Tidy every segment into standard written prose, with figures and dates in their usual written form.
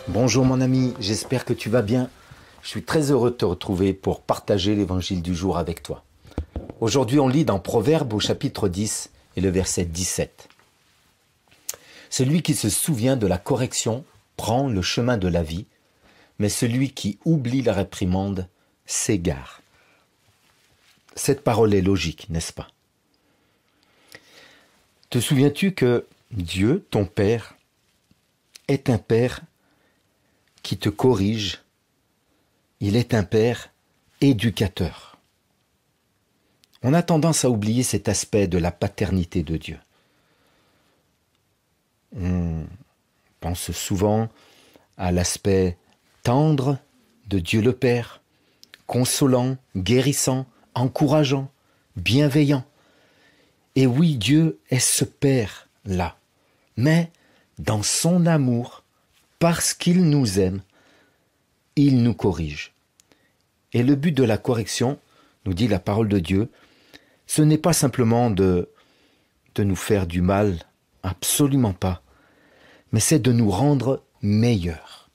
Bonjour mon ami, j'espère que tu vas bien. Je suis très heureux de te retrouver pour partager l'évangile du jour avec toi. Aujourd'hui, on lit dans Proverbes au chapitre 10 et le verset 17. Celui qui se souvient de la correction prend le chemin de la vie, mais celui qui oublie la réprimande s'égare. Cette parole est logique, n'est-ce pas? Te souviens-tu que Dieu, ton Père, est un Père qui te corrige, il est un Père éducateur. On a tendance à oublier cet aspect de la paternité de Dieu. On pense souvent à l'aspect tendre de Dieu le Père, consolant, guérissant, encourageant, bienveillant. Et oui, Dieu est ce Père-là, mais dans son amour, parce qu'il nous aime, il nous corrige. Et le but de la correction, nous dit la parole de Dieu, ce n'est pas simplement de nous faire du mal, absolument pas, mais c'est de nous rendre meilleurs.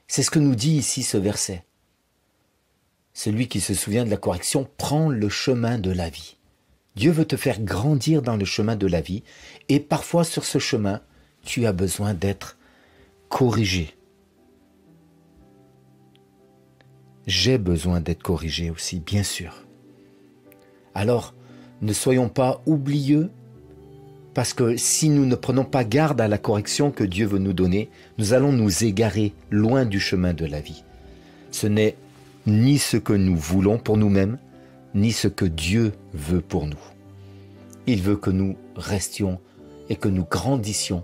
C'est ce que nous dit ici ce verset. Celui qui se souvient de la correction prend le chemin de la vie. Dieu veut te faire grandir dans le chemin de la vie, et parfois sur ce chemin, tu as besoin d'être corrigé. J'ai besoin d'être corrigé aussi, bien sûr. Alors, ne soyons pas oublieux, parce que si nous ne prenons pas garde à la correction que Dieu veut nous donner, nous allons nous égarer loin du chemin de la vie. Ce n'est ni ce que nous voulons pour nous-mêmes, ni ce que Dieu veut pour nous. Il veut que nous restions et que nous grandissions,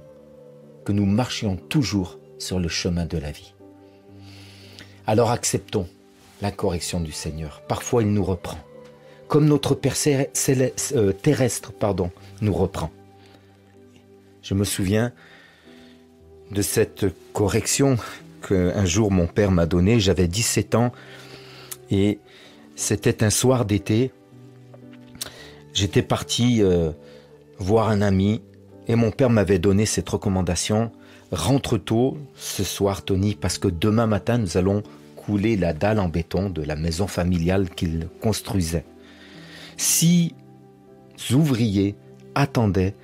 que nous marchions toujours sur le chemin de la vie. Alors acceptons la correction du Seigneur. Parfois il nous reprend, comme notre Père terrestre nous reprend. Je me souviens de cette correction qu'un jour mon père m'a donnée. J'avais 17 ans et c'était un soir d'été. J'étais parti voir un ami et mon père m'avait donné cette recommandation. Rentre tôt ce soir, Tony, parce que demain matin, nous allons couler la dalle en béton de la maison familiale qu'il construisait. 6 ouvriers attendaient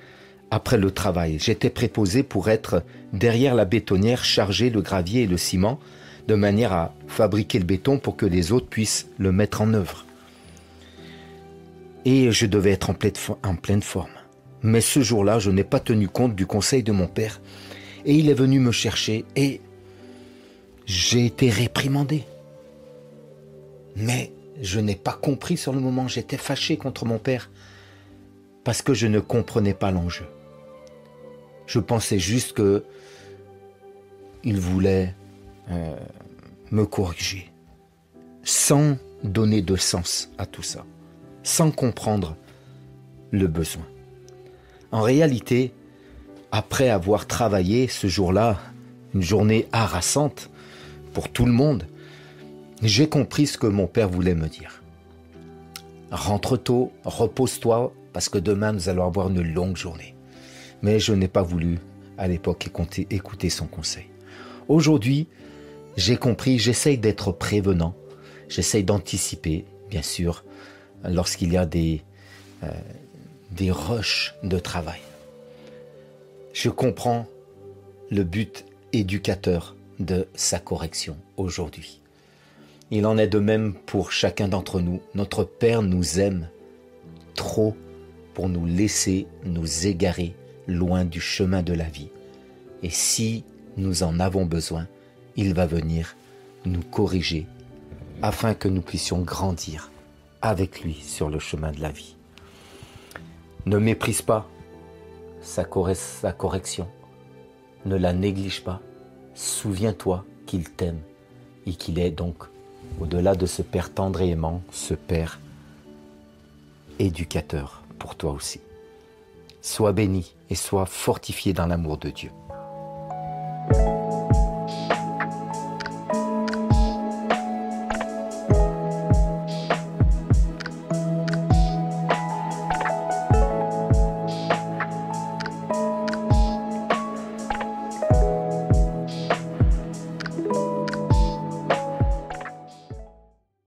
après le travail. J'étais préposé pour être derrière la bétonnière, charger le gravier et le ciment, de manière à fabriquer le béton pour que les autres puissent le mettre en œuvre. Et je devais être en pleine forme. Mais ce jour-là, je n'ai pas tenu compte du conseil de mon père. Et il est venu me chercher et j'ai été réprimandé. Mais je n'ai pas compris sur le moment. J'étais fâché contre mon père parce que je ne comprenais pas l'enjeu. Je pensais juste qu'il voulait me corriger sans donner de sens à tout ça, sans comprendre le besoin. En réalité, après avoir travaillé ce jour-là, une journée harassante pour tout le monde, j'ai compris ce que mon père voulait me dire. Rentre tôt, repose-toi, parce que demain nous allons avoir une longue journée. Mais je n'ai pas voulu, à l'époque, écouter son conseil. Aujourd'hui, j'ai compris, j'essaye d'être prévenant, j'essaye d'anticiper, bien sûr, lorsqu'il y a des rushs de travail. Je comprends le but éducateur de sa correction aujourd'hui. Il en est de même pour chacun d'entre nous. Notre Père nous aime trop pour nous laisser nous égarer loin du chemin de la vie. Et si nous en avons besoin, il va venir nous corriger afin que nous puissions grandir avec lui sur le chemin de la vie. Ne méprise pas sa correction. Ne la néglige pas. Souviens-toi qu'il t'aime et qu'il est donc, au-delà de ce Père tendre et aimant, ce Père éducateur pour toi aussi. Sois béni et sois fortifié dans l'amour de Dieu.